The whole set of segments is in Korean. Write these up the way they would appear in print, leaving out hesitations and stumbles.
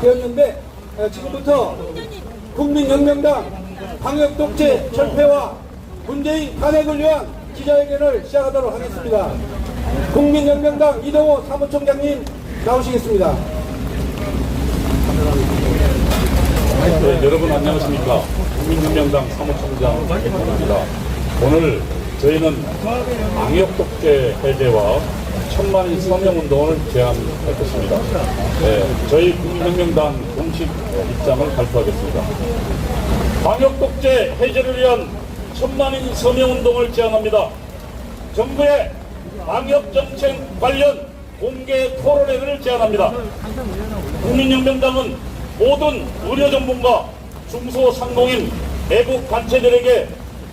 되었는데 지금부터 국민혁명당 방역독재 철폐와 문재인 탄핵을 위한 기자회견을 시작하도록 하겠습니다. 국민혁명당 이동호 사무총장님 나오시겠습니다. 네, 여러분 안녕하십니까. 국민혁명당 사무총장 이동호입니다. 오늘 저희는 방역독재 해제와 천만인 서명운동을 제안할 것입니다. 네, 저희 국민혁명당 공식 입장을 발표하겠습니다. 방역독재 해제를 위한 천만인 서명운동을 제안합니다. 정부의 방역정책 관련 공개 토론회를 제안합니다. 국민혁명당은 모든 의료전문가, 중소상공인, 애국 단체들에게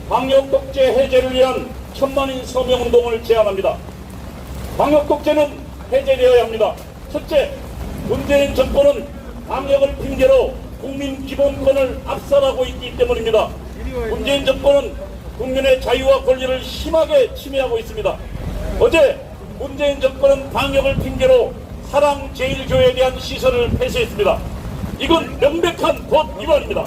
방역독재 해제를 위한 천만인 서명운동을 제안합니다. 방역독재는 해제되어야 합니다. 첫째, 문재인 정권은 방역을 핑계로 국민 기본권을 압살하고 있기 때문입니다. 문재인 정권은 국민의 자유와 권리를 심하게 침해하고 있습니다. 어제 문재인 정권은 방역을 핑계로 사랑제일교회에 대한 시설을 폐쇄했습니다. 이건 명백한 법 위반입니다.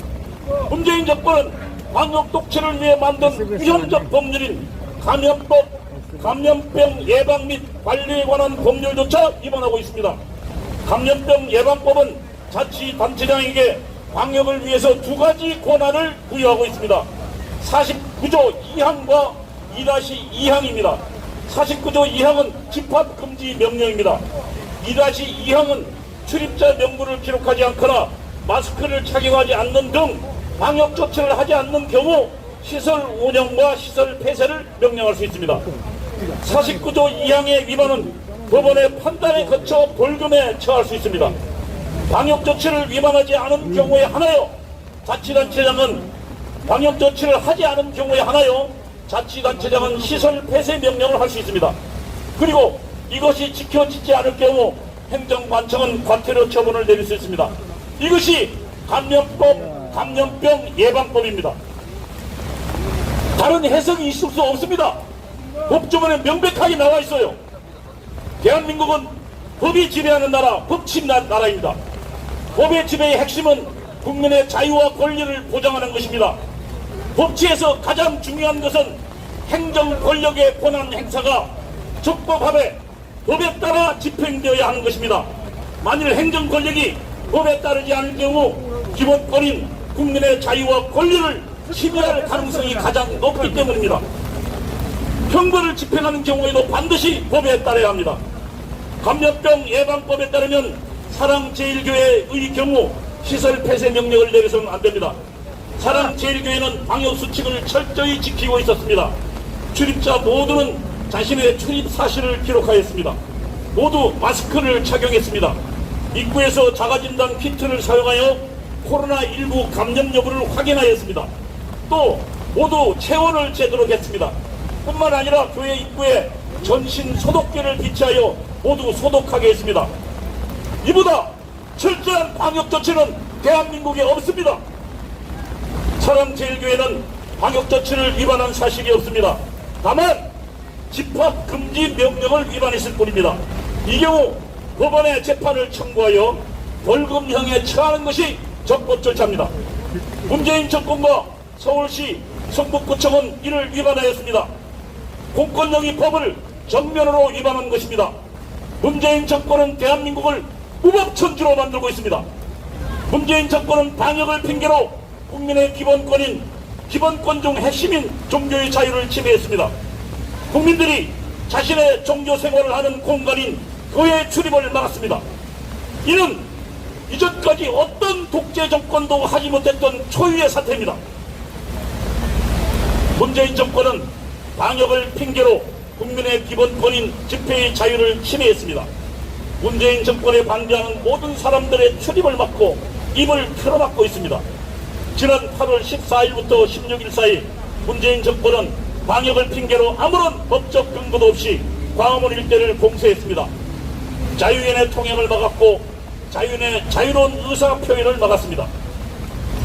문재인 정권은 방역 독재를 위해 만든 위헌적 법률인 감염법, 감염병 예방 및 관리에 관한 법률조차 위반하고 있습니다. 감염병 예방법은 자치단체장에게 방역을 위해서 두 가지 권한을 부여하고 있습니다. 49조 2항과 2-2항입니다. 49조 2항은 집합금지 명령입니다. 2-2항은 출입자 명부를 기록하지 않거나 마스크를 착용하지 않는 등 방역 조치를 하지 않는 경우 시설 운영과 시설 폐쇄를 명령할 수 있습니다. 49조 2항의 위반은 법원의 판단에 거쳐 벌금에 처할 수 있습니다. 방역 조치를 위반하지 않은 경우에 하나여 자치단체장은 방역 조치를 하지 않은 경우에 하나여 자치단체장은 시설 폐쇄 명령을 할 수 있습니다. 그리고 이것이 지켜지지 않을 경우 행정관청은 과태료 처분을 내릴 수 있습니다. 이것이 감염병 예방법입니다. 다른 해석이 있을 수 없습니다. 법조문에 명백하게 나와 있어요. 대한민국은 법이 지배하는 나라, 법치 나라입니다. 법의 지배의 핵심은 국민의 자유와 권리를 보장하는 것입니다. 법치에서 가장 중요한 것은 행정 권력의 권한 행사가 적법하되 법에 따라 집행되어야 하는 것입니다. 만일 행정 권력이 법에 따르지 않을 경우 기본권인 국민의 자유와 권리를 침해할 가능성이 가장 높기 때문입니다. 형벌을 집행하는 경우에도 반드시 법에 따라야 합니다. 감염병 예방법에 따르면 사랑제일교회의 경우 시설 폐쇄 명령을 내려서는 안 됩니다. 사랑제일교회는 방역수칙을 철저히 지키고 있었습니다. 출입자 모두는 자신의 출입 사실을 기록하였습니다. 모두 마스크를 착용했습니다. 입구에서 자가진단 키트를 사용하여 코로나19 감염 여부를 확인하였습니다. 또 모두 체온을 재도록 했습니다. 뿐만 아니라 교회 입구에 전신 소독기를 비치하여 모두 소독하게 했습니다. 이보다 철저한 방역 조치는 대한민국에 없습니다. 사랑제일교회는 방역 조치를 위반한 사실이 없습니다. 다만 집합금지 명령을 위반했을 뿐입니다. 이 경우 법원에 재판을 청구하여 벌금형에 처하는 것이 적법 절차입니다. 문재인 정권과 서울시 성북구청은 이를 위반하였습니다. 공권력이 법을 정면으로 위반한 것입니다. 문재인 정권은 대한민국을 무법천지로 만들고 있습니다. 문재인 정권은 방역을 핑계로 국민의 기본권인 기본권 중 핵심인 종교의 자유를 침해했습니다. 국민들이 자신의 종교 생활을 하는 공간인 교회 출입을 막았습니다. 이는 이전까지 어떤 독재 정권도 하지 못했던 초유의 사태입니다. 문재인 정권은 방역을 핑계로 국민의 기본권인 집회의 자유를 침해했습니다. 문재인 정권에 반대하는 모든 사람들의 출입을 막고 입을 틀어막고 있습니다. 지난 8월 14일부터 16일 사이 문재인 정권은 방역을 핑계로 아무런 법적 근거도 없이 광화문 일대를 공세했습니다. 자유인의 통행을 막았고 자유로운 의사표현을 막았습니다.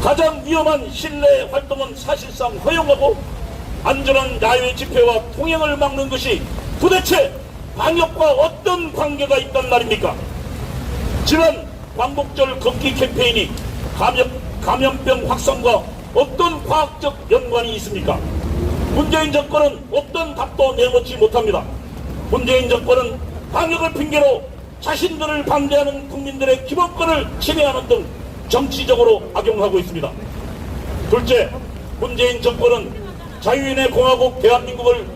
가장 위험한 실내 활동은 사실상 허용하고 안전한 야외 집회와 통행을 막는 것이 도대체 방역과 어떤 관계가 있단 말입니까? 지난 광복절 걷기 캠페인이 감염병 확산과 어떤 과학적 연관이 있습니까? 문재인 정권은 어떤 답도 내놓지 못합니다. 문재인 정권은 방역을 핑계로 자신들을 반대하는 국민들의 기본권을 침해하는 등 정치적으로 악용하고 있습니다. 둘째, 문재인 정권은 자유인의 공화국 대한민국을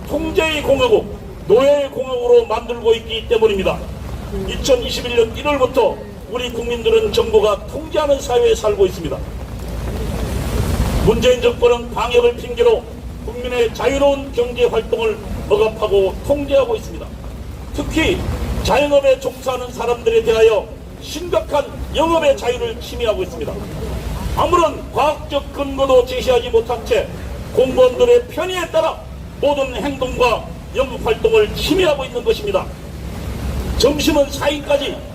통제의 공화국, 노예의 공화국으로 만들고 있기 때문입니다. 2021년 1월부터 우리 국민들은 정부가 통제하는 사회에 살고 있습니다. 문재인 정권은 방역을 핑계로 국민의 자유로운 경제 활동을 억압하고 통제하고 있습니다. 특히 자영업에 종사하는 사람들에 대하여 심각한 영업의 자유를 침해하고 있습니다. 아무런 과학적 근거도 제시하지 못한 채 공무원들의 편의에 따라 모든 행동과 영업 활동을 침해하고 있는 것입니다. 점심은 4인까지,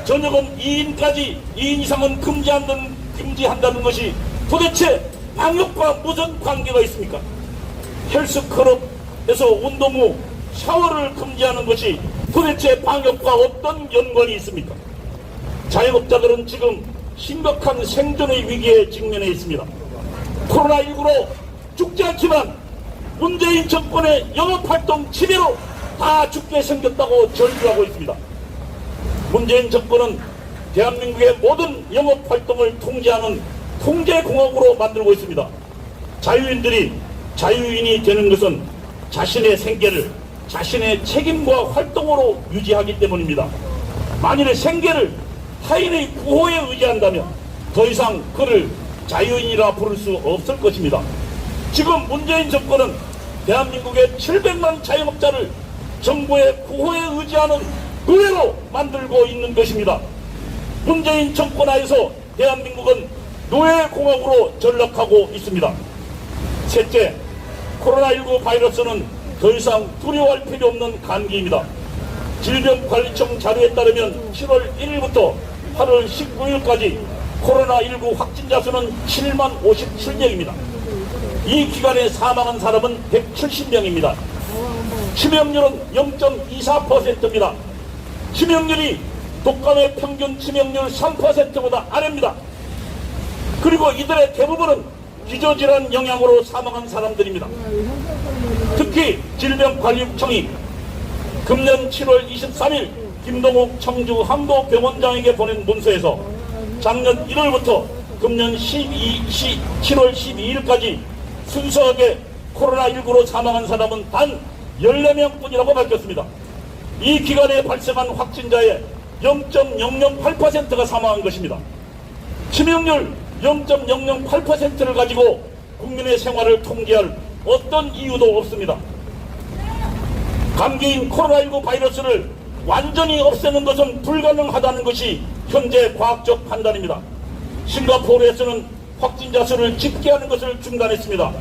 저녁은 2인까지, 2인 이상은 금지한다는 것이 도대체 방역과 무슨 관계가 있습니까? 헬스클럽에서 운동 후 샤워를 금지하는 것이 도대체 방역과 어떤 연관이 있습니까? 자영업자들은 지금 심각한 생존의 위기에 직면해 있습니다. 코로나19로 죽지 않지만 문재인 정권의 영업활동 침해로 다 죽게 생겼다고 절규하고 있습니다. 문재인 정권은 대한민국의 모든 영업활동을 통제하는 통제공화국으로 만들고 있습니다. 자유인들이 자유인이 되는 것은 자신의 생계를 자신의 책임과 활동으로 유지하기 때문입니다. 만일에 생계를 타인의 구호에 의지한다면 더 이상 그를 자유인이라 부를 수 없을 것입니다. 지금 문재인 정권은 대한민국의 700만 자영업자를 정부의 구호에 의지하는 노예로 만들고 있는 것입니다. 문재인 정권 하에서 대한민국은 노예공화국으로 전락하고 있습니다. 셋째, 코로나19 바이러스는 더 이상 두려워할 필요 없는 감기입니다. 질병관리청 자료에 따르면 7월 1일부터 8월 19일까지 코로나19 확진자 수는 7만 57명입니다. 이 기간에 사망한 사람은 170명입니다. 치명률은 0.24%입니다. 치명률이 독감의 평균 치명률 3%보다 아래입니다. 그리고 이들의 대부분은 기저질환 영향으로 사망한 사람들입니다. 특히 질병관리청이 금년 7월 23일 김동욱 청주 항도병원장에게 보낸 문서에서 작년 1월부터 금년 7월 12일까지 순수하게 코로나19로 사망한 사람은 단 14명 뿐이라고 밝혔습니다. 이 기간에 발생한 확진자의 0.008%가 사망한 것입니다. 치명률 0.008%를 가지고 국민의 생활을 통제할 어떤 이유도 없습니다. 감기인 코로나19 바이러스를 완전히 없애는 것은 불가능하다는 것이 현재 과학적 판단입니다. 싱가포르에서는 확진자 수를 집계하는 것을 중단했습니다.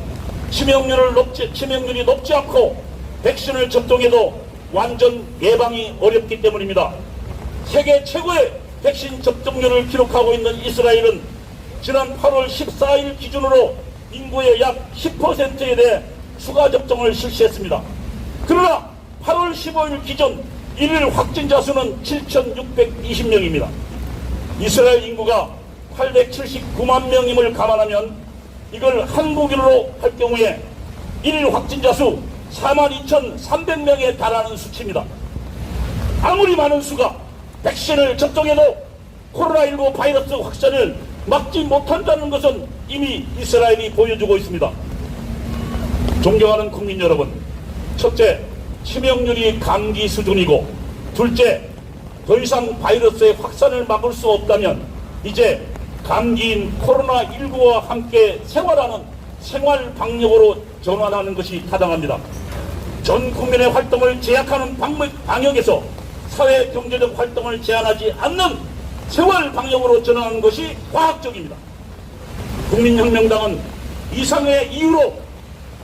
치명률이 높지 않고 백신을 접종해도 완전 예방이 어렵기 때문입니다. 세계 최고의 백신 접종률을 기록하고 있는 이스라엘은 지난 8월 14일 기준으로 인구의 약 10%에 대해 추가 접종을 실시했습니다. 그러나 8월 15일 기준 일일 확진자 수는 7,620명입니다. 이스라엘 인구가 879만 명임을 감안하면 이걸 한국인으로 할 경우에 일일 확진자 수 42,300명에 달하는 수치입니다. 아무리 많은 수가 백신을 접종해도 코로나19 바이러스 확산을 막지 못한다는 것은 이미 이스라엘이 보여주고 있습니다. 존경하는 국민 여러분, 첫째, 치명률이 감기 수준이고, 둘째, 더 이상 바이러스의 확산을 막을 수 없다면 이제 감기인 코로나19와 함께 생활하는 생활 방역으로 전환하는 것이 타당합니다. 전 국민의 활동을 제약하는 방역에서 사회 경제적 활동을 제한하지 않는 생활 방역으로 전환하는 것이 과학적입니다. 국민혁명당은 이상의 이유로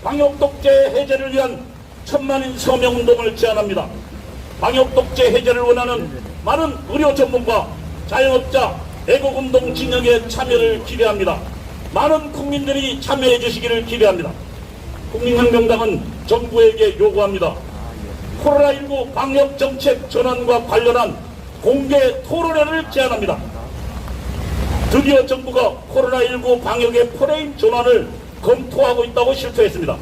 방역 독재 해제를 위한 천만인 서명 운동을 제안합니다. 방역 독재 해제를 원하는 많은 의료 전문가, 자영업자, 애국운동 진영의 참여를 기대합니다. 많은 국민들이 참여해 주시기를 기대합니다. 국민혁명당은 정부에게 요구합니다. 코로나19 방역 정책 전환과 관련한 공개 토론회를 제안합니다. 드디어 정부가 코로나19 방역의 프레임 전환을 검토하고 있다고 실토했습니다.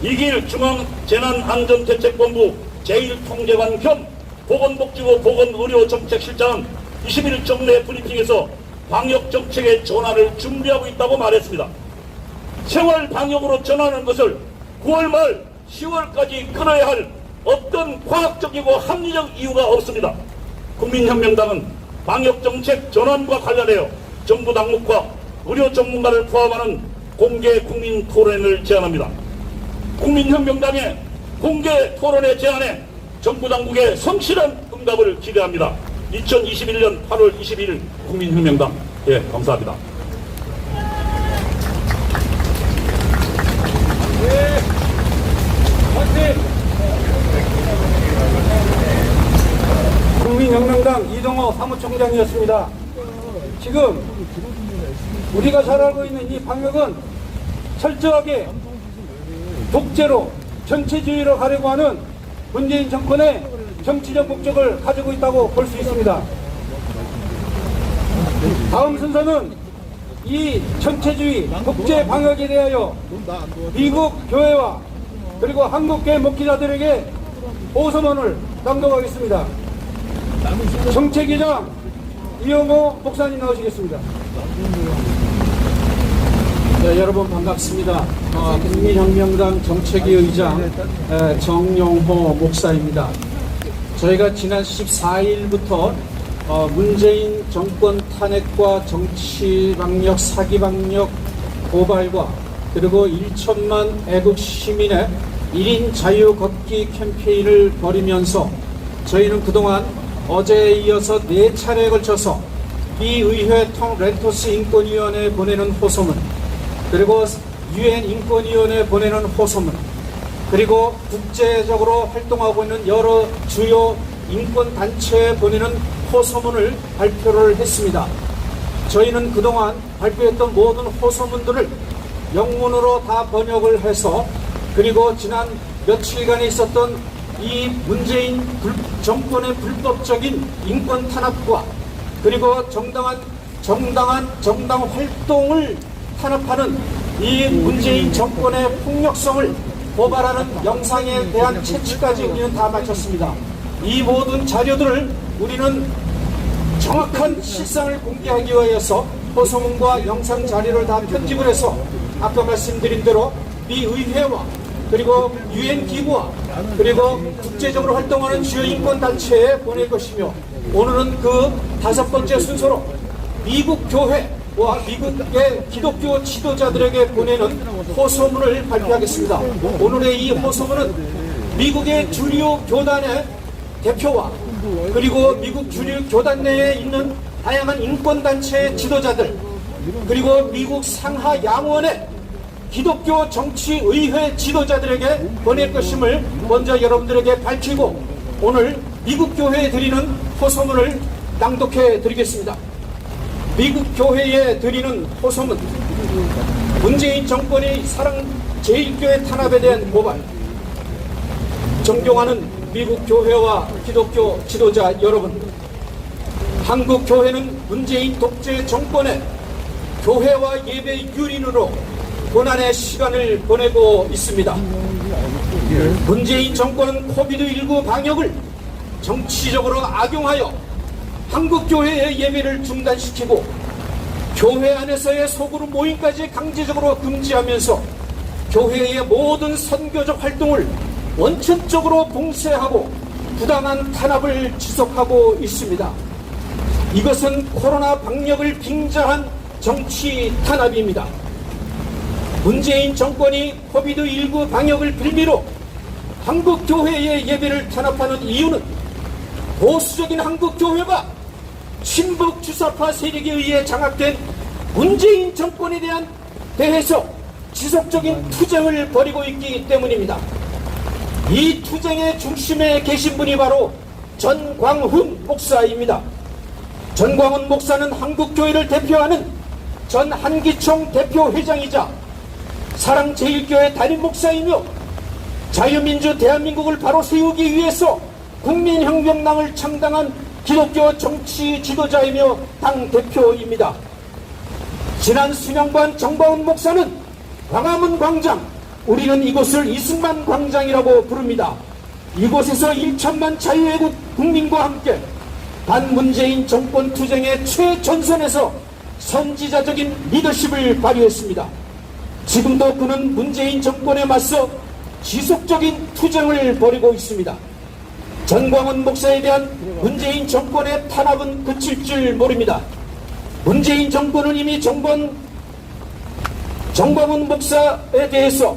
이길 중앙재난안전대책본부 제1통제관 겸 보건복지부 보건의료정책실장은 21일 정례 브리핑에서 방역정책의 전환을 준비하고 있다고 말했습니다. 세월 방역으로 전환하는 것을 9월 말 10월까지 끊어야 할 어떤 과학적이고 합리적 이유가 없습니다. 국민혁명당은 방역정책 전환과 관련하여 정부 당국과 의료 전문가를 포함하는 공개 국민 토론을 제안합니다. 국민혁명당의 공개 토론의 제안에 정부 당국의 성실한 응답을 기대합니다. 2021년 8월 22일 국민혁명당. 예, 감사합니다. 국민혁명당 이동호 사무총장이었습니다. 지금 우리가 잘 알고 있는 이 방역은 철저하게 독재로 전체주의로 가려고 하는 문재인 정권의 정치적 목적을 가지고 있다고 볼 수 있습니다. 다음 순서는 이 전체주의 독재 방역에 대하여 미국 교회와 그리고 한국교회 목회자들에게 호소문을 낭독하겠습니다. 정책위장 이용호 목사님 나오시겠습니다. 네, 여러분 반갑습니다. 국민혁명당 정책위 의장 정용호 목사입니다. 저희가 지난 14일부터 문재인 정권 탄핵과 정치방역, 사기방역 고발과 그리고 1천만 애국 시민의 1인 자유 걷기 캠페인을 벌이면서 저희는 그동안 어제에 이어서 4차례에 걸쳐서 비의회 렌토스 인권위원회에 보내는 호소문, 그리고 UN 인권위원회에 보내는 호소문, 그리고 국제적으로 활동하고 있는 여러 주요 인권단체에 보내는 호소문을 발표를 했습니다. 저희는 그동안 발표했던 모든 호소문들을 영문으로 다 번역을 해서 그리고 지난 며칠간에 있었던 이 문재인 정권의 불법적인 인권 탄압과 그리고 정당 활동을 탄압하는 이 문재인 정권의 폭력성을 고발하는 영상에 대한 채취까지 우리는 다 마쳤습니다. 이 모든 자료들을 우리는 정확한 실상을 공개하기 위해서 호소문과 영상 자료를 다 편집을 해서 아까 말씀드린 대로 미 의회와 그리고 UN 기구와 그리고 국제적으로 활동하는 주요 인권단체에 보낼 것이며, 오늘은 그 5번째 순서로 미국 교회와 미국의 기독교 지도자들에게 보내는 호소문을 발표하겠습니다. 오늘의 이 호소문은 미국의 주류 교단의 대표와 그리고 미국 주류 교단 내에 있는 다양한 인권단체의 지도자들, 그리고 미국 상하 양원의 기독교 정치의회 지도자들에게 보낼 것임을 먼저 여러분들에게 밝히고, 오늘 미국 교회에 드리는 호소문을 낭독해 드리겠습니다. 미국 교회에 드리는 호소문. 문재인 정권이 사랑 제1교회 탄압에 대한 고발. 존경하는 미국 교회와 기독교 지도자 여러분, 한국 교회는 문재인 독재 정권의 교회와 예배 유린으로 고난의 시간을 보내고 있습니다. 문재인 정권은 코비드19 방역을 정치적으로 악용하여 한국 교회의 예배를 중단시키고 교회 안에서의 소그룹 모임까지 강제적으로 금지하면서 교회의 모든 선교적 활동을 원천적으로 봉쇄하고 부당한 탄압을 지속하고 있습니다. 이것은 코로나 방역을 빙자한 정치 탄압입니다. 문재인 정권이 코비드19 방역을 빌미로 한국교회의 예배를 탄압하는 이유는 보수적인 한국교회가 친북 주사파 세력에 의해 장악된 문재인 정권에 대해서 지속적인 투쟁을 벌이고 있기 때문입니다. 이 투쟁의 중심에 계신 분이 바로 전광훈 목사입니다. 전광훈 목사는 한국교회를 대표하는 전 한기총 대표회장이자 사랑제일교회 담임 목사이며 자유민주 대한민국을 바로 세우기 위해서 국민혁명당을 창당한 기독교 정치 지도자이며 당대표입니다. 지난 수년간 정광훈 목사는 광화문 광장, 우리는 이곳을 이승만 광장이라고 부릅니다. 이곳에서 1천만 자유애국 국민과 함께 반문재인 정권 투쟁의 최전선에서 선지자적인 리더십을 발휘했습니다. 지금도 그는 문재인 정권에 맞서 지속적인 투쟁을 벌이고 있습니다. 전광훈 목사에 대한 문재인 정권의 탄압은 그칠 줄 모릅니다. 문재인 정권은 이미 정광훈 목사에 대해서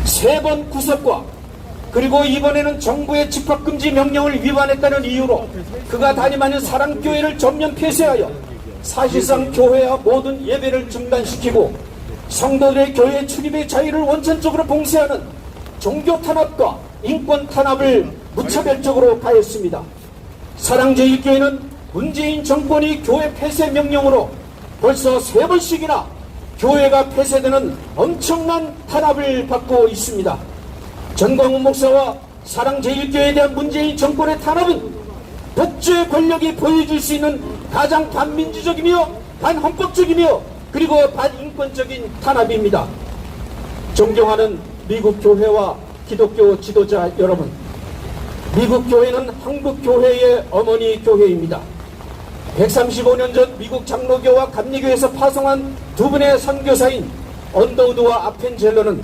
3번 구속과 그리고 이번에는 정부의 집합금지 명령을 위반했다는 이유로 그가 담임하는 사랑교회를 전면 폐쇄하여 사실상 교회와 모든 예배를 중단시키고 성도들의 교회 출입의 자유를 원천적으로 봉쇄하는 종교 탄압과 인권 탄압을 무차별적으로 가했습니다. 사랑제일교회는 문재인 정권이 교회 폐쇄 명령으로 벌써 3번씩이나 교회가 폐쇄되는 엄청난 탄압을 받고 있습니다. 전광훈 목사와 사랑제일교회에 대한 문재인 정권의 탄압은 독재 권력이 보여줄 수 있는 가장 반민주적이며 반헌법적이며 그리고 반인권적인 탄압입니다. 존경하는 미국 교회와 기독교 지도자 여러분, 미국 교회는 한국 교회의 어머니 교회입니다. 135년 전 미국 장로교와 감리교에서 파송한 두 분의 선교사인 언더우드와 아펜젤러는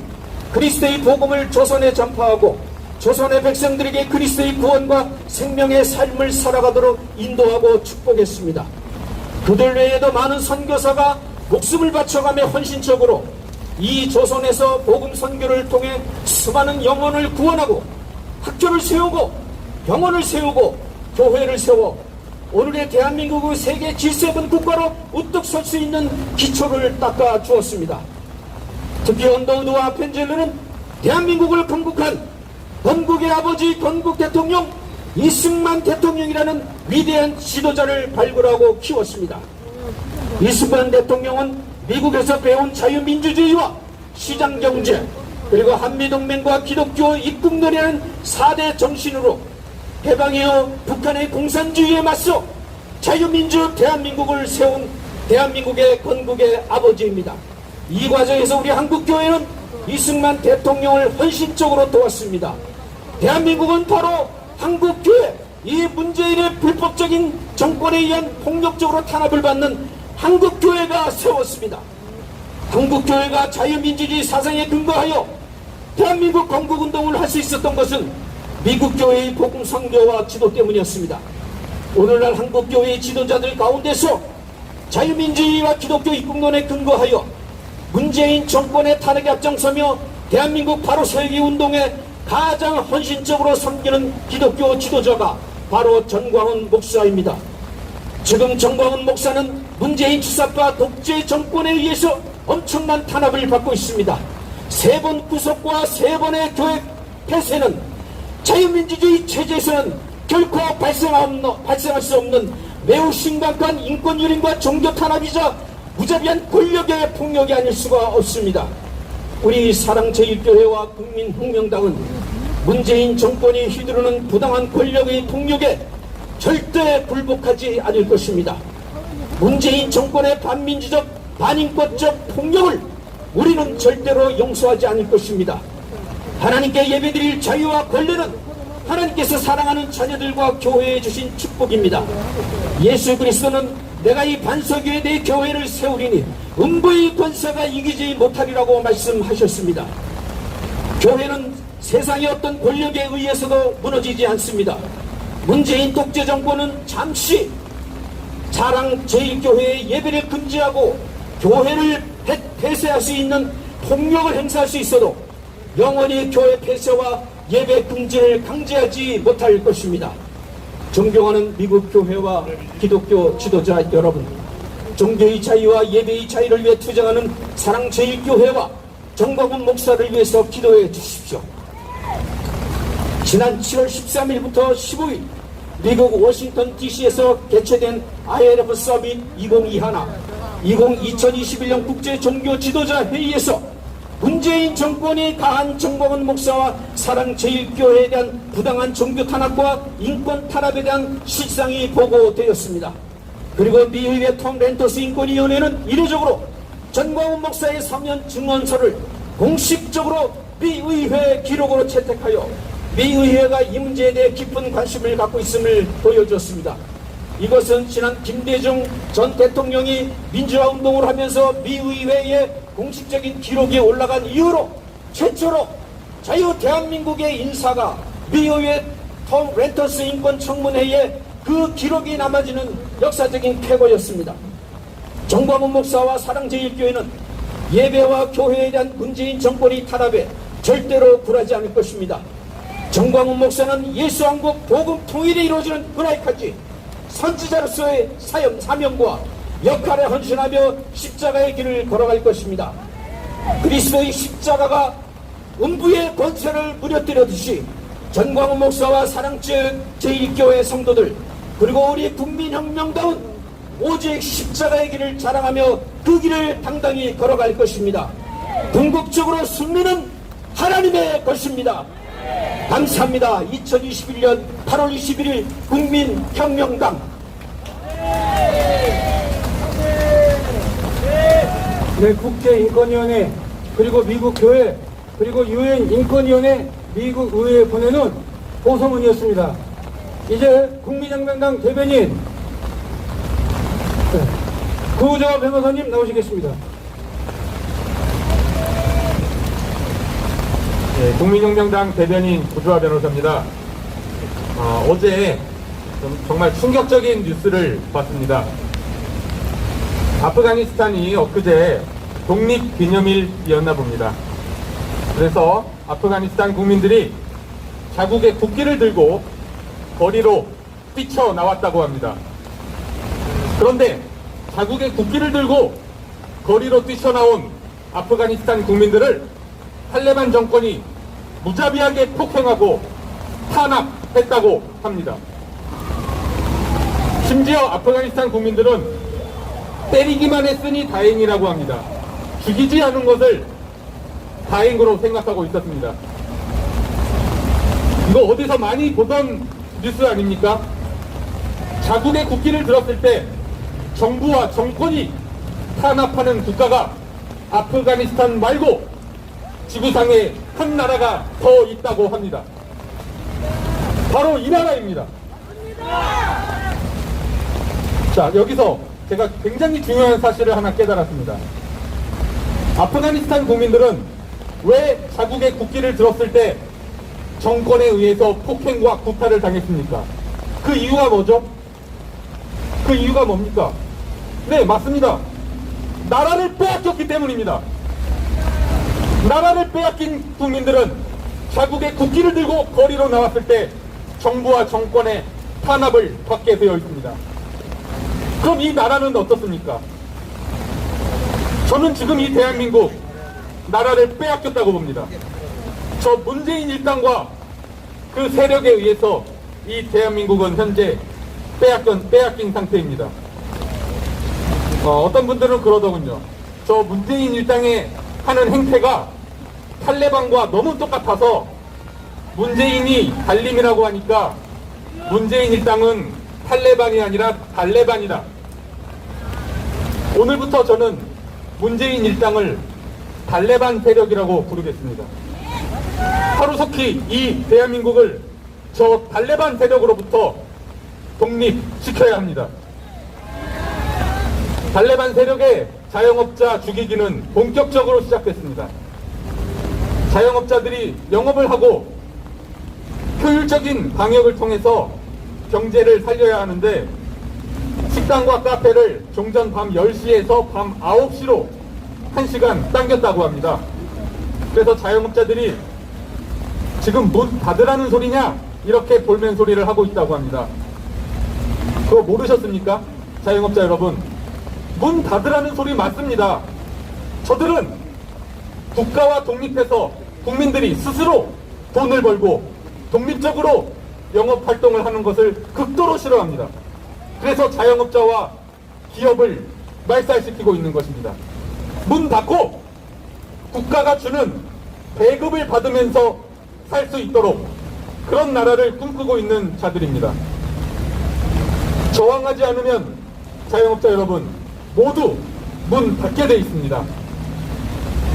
그리스도의 복음을 조선에 전파하고 조선의 백성들에게 그리스도의 구원과 생명의 삶을 살아가도록 인도하고 축복했습니다. 그들 외에도 많은 선교사가 목숨을 바쳐가며 헌신적으로 이 조선에서 복음 선교를 통해 수많은 영혼을 구원하고 학교를 세우고 병원을 세우고 교회를 세워 오늘의 대한민국의 세계 G7 국가로 우뚝 설 수 있는 기초를 닦아 주었습니다. 특히 언더우드와 아펜젤러는 대한민국을 건국한 건국의 아버지 건국 대통령 이승만 대통령이라는 위대한 지도자를 발굴하고 키웠습니다. 이승만 대통령은 미국에서 배운 자유민주주의와 시장경제 그리고 한미동맹과 기독교 입국론이라는 4대 정신으로 해방이어 북한의 공산주의에 맞서 자유민주 대한민국을 세운 대한민국의 건국의 아버지입니다. 이 과정에서 우리 한국교회는 이승만 대통령을 헌신적으로 도왔습니다. 대한민국은 바로 한국교회, 이 문재인의 불법적인 정권에 의한 폭력적으로 탄압을 받는 한국교회가 세웠습니다. 한국교회가 자유민주주의 사상에 근거하여 대한민국 건국운동을 할 수 있었던 것은 미국교회의 복음 선교와 지도 때문이었습니다. 오늘날 한국교회의 지도자들 가운데서 자유민주주의와 기독교 입국론에 근거하여 문재인 정권의 탄핵에 앞장서며 대한민국 바로 세우기 운동에 가장 헌신적으로 섬기는 기독교 지도자가 바로 전광훈 목사입니다. 지금 전광훈 목사는 문재인 주사파 독재 정권에 의해서 엄청난 탄압을 받고 있습니다. 3번 구속과 3번의 교회 폐쇄는 자유민주주의 체제에서는 결코 발생할 수 없는 매우 심각한 인권유린과 종교 탄압이자 무자비한 권력의 폭력이 아닐 수가 없습니다. 우리 사랑제일교회와 국민혁명당은 문재인 정권이 휘두르는 부당한 권력의 폭력에 절대 굴복하지 않을 것입니다. 문재인 정권의 반민주적, 반인권적 폭력을 우리는 절대로 용서하지 않을 것입니다. 하나님께 예배드릴 자유와 권리는 하나님께서 사랑하는 자녀들과 교회에 주신 축복입니다. 예수 그리스도는 내가 이 반석 위에 내 교회를 세우리니 음부의 권세가 이기지 못하리라고 말씀하셨습니다. 교회는 세상의 어떤 권력에 의해서도 무너지지 않습니다. 문재인 독재 정권은 잠시 사랑제일교회의 예배를 금지하고 교회를 폐쇄할 수 있는 폭력을 행사할 수 있어도 영원히 교회 폐쇄와 예배 금지를 강제하지 못할 것입니다. 존경하는 미국 교회와 기독교 지도자 여러분, 종교의 자유와 예배의 자유를 위해 투쟁하는 사랑제일교회와 전광훈 목사를 위해서 기도해 주십시오. 지난 7월 13일부터 15일 미국 워싱턴 DC에서 개최된 ILF 서밋 2021년 국제 종교 지도자 회의에서 문재인 정권이 가한 전광훈 목사와 사랑제일교회에 대한 부당한 종교 탄압과 인권 탄압에 대한 실상이 보고되었습니다. 그리고 미의회 톰 렌터스 인권위원회는 이례적으로 전광훈 목사의 사면 증언서를 공식적으로 미의회 기록으로 채택하여 미의회가 이 문제에 대해 깊은 관심을 갖고 있음을 보여주었습니다. 이것은 지난 김대중 전 대통령이 민주화운동을 하면서 미의회에 공식적인 기록이 올라간 이후로 최초로 자유 대한민국의 인사가 미의회 톰 렌터스 인권청문회에 그 기록이 남아지는 역사적인 쾌거였습니다. 정광훈 목사와 사랑제일교회는 예배와 교회에 대한 문재인 정권이 탄압에 절대로 굴하지 않을 것입니다. 정광훈 목사는 예수왕국 복음 통일이 이루어지는 그날까지 선지자로서의 사명과 역할에 헌신하며 십자가의 길을 걸어갈 것입니다. 그리스도의 십자가가 음부의 권세를 무너뜨렸듯이 전광훈 목사와 사랑제일교회 성도들 그리고 우리 국민혁명당은 오직 십자가의 길을 자랑하며 그 길을 당당히 걸어갈 것입니다. 궁극적으로 승리는 하나님의 것입니다. 감사합니다. 2021년 8월 21일 국민혁명당. 네, 국제인권위원회 그리고 미국 교회 그리고 유엔 인권위원회 미국 의회에 보내는 고소문이었습니다. 이제 국민혁명당 대변인 구우정아 변호사님 나오시겠습니다. 네, 국민혁명당 대변인 구주아 변호사입니다. 어제 정말 충격적인 뉴스를 봤습니다. 아프가니스탄이 엊그제 독립기념일이었나 봅니다. 그래서 아프가니스탄 국민들이 자국의 국기를 들고 거리로 뛰쳐나왔다고 합니다. 그런데 자국의 국기를 들고 거리로 뛰쳐나온 아프가니스탄 국민들을 탈레반 정권이 무자비하게 폭행하고 탄압했다고 합니다. 심지어 아프가니스탄 국민들은 때리기만 했으니 다행이라고 합니다. 죽이지 않은 것을 다행으로 생각하고 있었습니다. 이거 어디서 많이 보던 뉴스 아닙니까? 자국의 국기를 들었을 때 정부와 정권이 탄압하는 국가가 아프가니스탄 말고 지구상에 한 나라가 더 있다고 합니다. 바로 이 나라입니다. 자, 여기서 제가 굉장히 중요한 사실을 하나 깨달았습니다. 아프가니스탄 국민들은 왜 자국의 국기를 들었을 때 정권에 의해서 폭행과 구타를 당했습니까? 그 이유가 뭐죠? 그 이유가 뭡니까? 네, 맞습니다. 나라를 빼앗겼기 때문입니다. 나라를 빼앗긴 국민들은 자국의 국기를 들고 거리로 나왔을 때 정부와 정권의 탄압을 받게 되어 있습니다. 그럼 이 나라는 어떻습니까? 저는 지금 이 대한민국 나라를 빼앗겼다고 봅니다. 저 문재인 일당과 그 세력에 의해서 이 대한민국은 현재 빼앗긴 상태입니다. 어떤 분들은 그러더군요. 저 문재인 일당의 하는 행태가 탈레반과 너무 똑같아서 문재인이 달림이라고 하니까 문재인 일당은 탈레반이 아니라 달레반이다. 오늘부터 저는 문재인 일당을 달레반 세력이라고 부르겠습니다. 하루속히 이 대한민국을 저 달레반 세력으로부터 독립시켜야 합니다. 달레반 세력의 자영업자 죽이기는 본격적으로 시작됐습니다. 자영업자들이 영업을 하고 효율적인 방역을 통해서 경제를 살려야 하는데 식당과 카페를 종전 밤 10시에서 밤 9시로 1시간 당겼다고 합니다. 그래서 자영업자들이 지금 문 닫으라는 소리냐? 이렇게 볼멘 소리를 하고 있다고 합니다. 그거 모르셨습니까? 자영업자 여러분, 문 닫으라는 소리 맞습니다. 저들은 국가와 독립해서 국민들이 스스로 돈을 벌고 독립적으로 영업활동을 하는 것을 극도로 싫어합니다. 그래서 자영업자와 기업을 말살시키고 있는 것입니다. 문 닫고 국가가 주는 배급을 받으면서 살 수 있도록 그런 나라를 꿈꾸고 있는 자들입니다. 저항하지 않으면 자영업자 여러분 모두 문 닫게 돼 있습니다.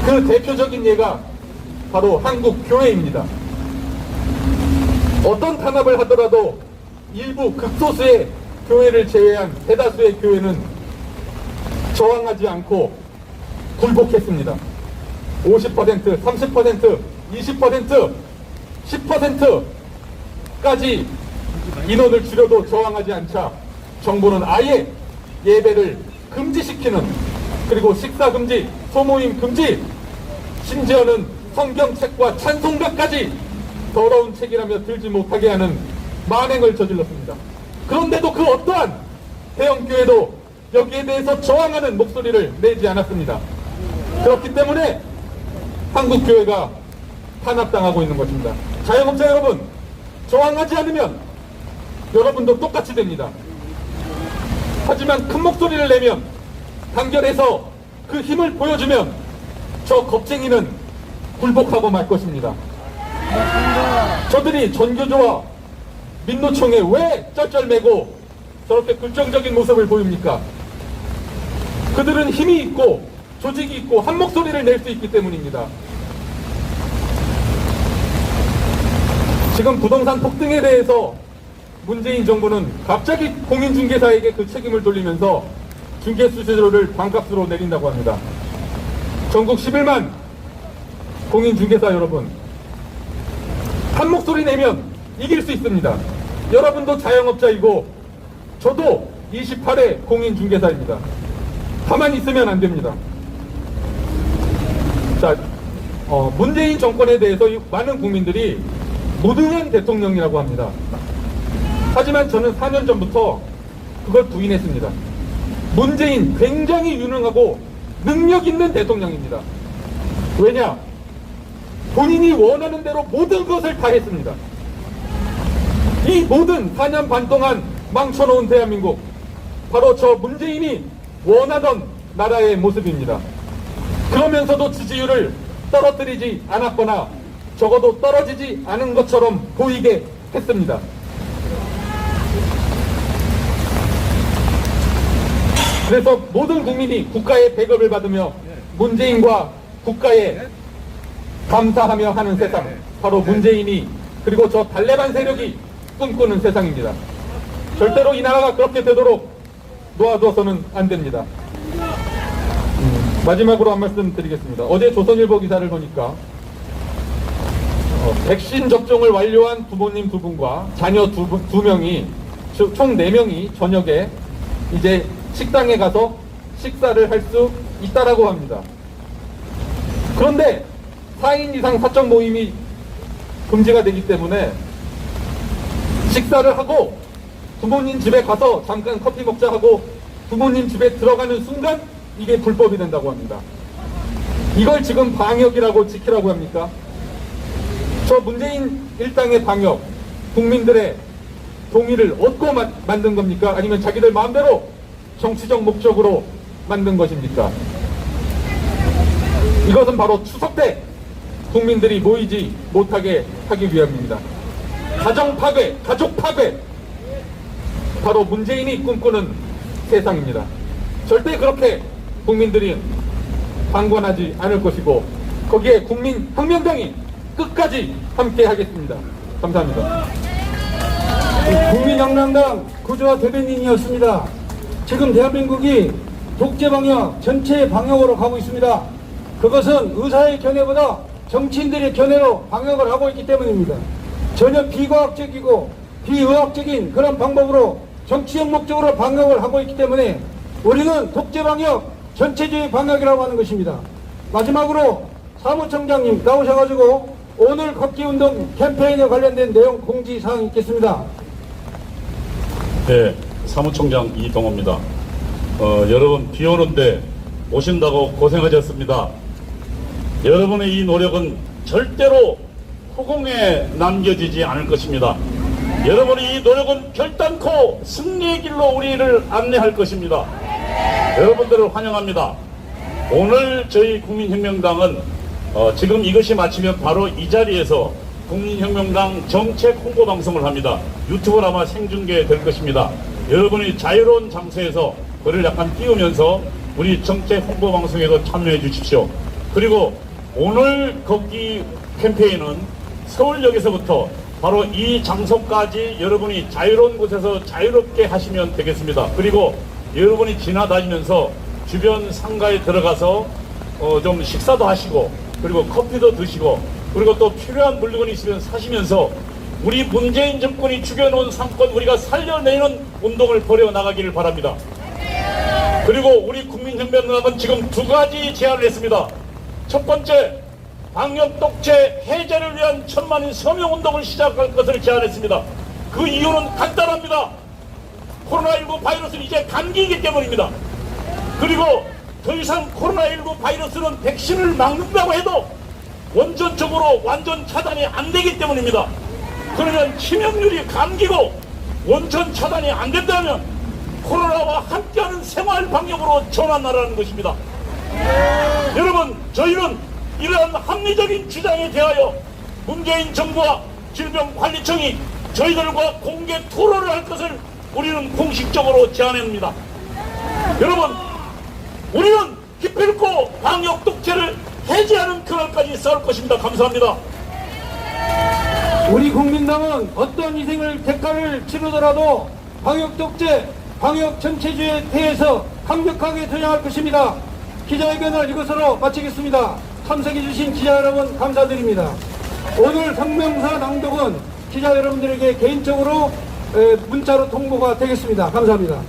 그 대표적인 예가 바로 한국교회입니다. 어떤 탄압을 하더라도 일부 극소수의 교회를 제외한 대다수의 교회는 저항하지 않고 굴복했습니다. 50%, 30%, 20%, 10%까지 인원을 줄여도 저항하지 않자 정부는 아예 예배를 금지시키는, 그리고 식사 금지, 소모임 금지, 심지어는 성경책과 찬송가까지 더러운 책이라며 들지 못하게 하는 만행을 저질렀습니다. 그런데도 그 어떠한 대형교회도 여기에 대해서 저항하는 목소리를 내지 않았습니다. 그렇기 때문에 한국교회가 탄압당하고 있는 것입니다. 자영업자 여러분, 저항하지 않으면 여러분도 똑같이 됩니다. 하지만 큰 목소리를 내면, 단결해서 그 힘을 보여주면 저 겁쟁이는 굴복하고 말 것입니다. 저들이 전교조와 민노총에 왜 쩔쩔매고 저렇게 굴정적인 모습을 보입니까? 그들은 힘이 있고 조직이 있고 한 목소리를 낼 수 있기 때문입니다. 지금 부동산 폭등에 대해서 문재인 정부는 갑자기 공인중개사에게 그 책임을 돌리면서 중개수수료를 반값으로 내린다고 합니다. 전국 11만 공인중개사 여러분, 한 목소리 내면 이길 수 있습니다. 여러분도 자영업자이고 저도 28회 공인중개사입니다. 가만히 있으면 안 됩니다. 자, 문재인 정권에 대해서 많은 국민들이 무능한 대통령이라고 합니다. 하지만 저는 4년 전부터 그걸 부인했습니다. 문재인 굉장히 유능하고 능력 있는 대통령입니다. 왜냐? 본인이 원하는 대로 모든 것을 다 했습니다. 이 모든 4년 반 동안 망쳐놓은 대한민국, 바로 저 문재인이 원하던 나라의 모습입니다. 그러면서도 지지율을 떨어뜨리지 않았거나 적어도 떨어지지 않은 것처럼 보이게 했습니다. 그래서 모든 국민이 국가의 배급을 받으며 문재인과 국가에 감사하며 하는 세상, 바로 문재인이, 그리고 저 달레반 세력이 꿈꾸는 세상입니다. 절대로 이 나라가 그렇게 되도록 놓아두어서는 안 됩니다. 마지막으로 한 말씀 드리겠습니다. 어제 조선일보 기사를 보니까 백신 접종을 완료한 부모님 2분과 자녀 2명이, 총 4명이 저녁에 이제 식당에 가서 식사를 할 수 있다라고 합니다. 그런데 4인 이상 사적 모임이 금지가 되기 때문에 식사를 하고 부모님 집에 가서 잠깐 커피 먹자 하고 부모님 집에 들어가는 순간 이게 불법이 된다고 합니다. 이걸 지금 방역이라고 지키라고 합니까? 저 문재인 일당의 방역, 국민들의 동의를 얻고 만든 겁니까? 아니면 자기들 마음대로 정치적 목적으로 만든 것입니까? 이것은 바로 추석 때 국민들이 모이지 못하게 하기 위함입니다. 가정 파괴, 가족 파괴, 바로 문재인이 꿈꾸는 세상입니다. 절대 그렇게 국민들이 방관하지 않을 것이고, 거기에 국민혁명당이 끝까지 함께 하겠습니다. 감사합니다. 국민혁명당 구조화 대변인이었습니다. 지금 대한민국이 독재방역, 전체 방역으로 가고 있습니다. 그것은 의사의 견해보다 정치인들의 견해로 방역을 하고 있기 때문입니다. 전혀 비과학적이고 비의학적인 그런 방법으로 정치적 목적으로 방역을 하고 있기 때문에 우리는 독재방역, 전체주의 방역이라고 하는 것입니다. 마지막으로 사무총장님 나오셔가지고 오늘 걷기운동 캠페인에 관련된 내용 공지사항이 있겠습니다. 네, 사무총장 이동호입니다. 여러분 비 오는데 오신다고 고생하셨습니다. 여러분의 이 노력은 절대로 허공에 남겨지지 않을 것입니다. 여러분의 이 노력은 결단코 승리의 길로 우리를 안내할 것입니다. 여러분들을 환영합니다. 오늘 저희 국민혁명당은 지금 이것이 마치면 바로 이 자리에서 국민혁명당 정책 홍보 방송을 합니다. 유튜브로 아마 생중계 될 것입니다. 여러분이 자유로운 장소에서 그를 약간 띄우면서 우리 정책 홍보 방송에도 참여해 주십시오. 그리고 오늘 걷기 캠페인은 서울역에서부터 바로 이 장소까지 여러분이 자유로운 곳에서 자유롭게 하시면 되겠습니다. 그리고 여러분이 지나다니면서 주변 상가에 들어가서 좀 식사도 하시고, 그리고 커피도 드시고, 그리고 또 필요한 물건이 있으면 사시면서 우리 문재인 정권이 죽여놓은 상권 우리가 살려내는 운동을 벌여나가기를 바랍니다. 그리고 우리 국민혁명당은 지금 두 가지 제안을 했습니다. 첫 번째, 방역 독재 해제를 위한 천만인 서명운동을 시작할 것을 제안했습니다. 그 이유는 간단합니다. 코로나19 바이러스는 이제 감기이기 때문입니다. 그리고 더 이상 코로나19 바이러스는 백신을 막는다고 해도 원전적으로 완전 차단이 안 되기 때문입니다. 그러면 치명률이 감기고 원천 차단이 안 된다면 코로나와 함께하는 생활 방역으로 전환하라는 것입니다. 여러분, 저희는 이러한 합리적인 주장에 대하여 문재인 정부와 질병관리청이 저희들과 공개 토론을 할 것을 우리는 공식적으로 제안합니다. 여러분, 우리는 기필코 방역 독재를 해제하는 그날까지 싸울 것입니다. 감사합니다. 우리 국민당은 어떤 희생을 대가를 치르더라도 방역 독재, 방역 전체주의에 대해서 강력하게 대응할 것입니다. 기자회견을 이것으로 마치겠습니다. 참석해주신 기자 여러분 감사드립니다. 오늘 성명서 낭독은 기자 여러분들에게 개인적으로 문자로 통보가 되겠습니다. 감사합니다.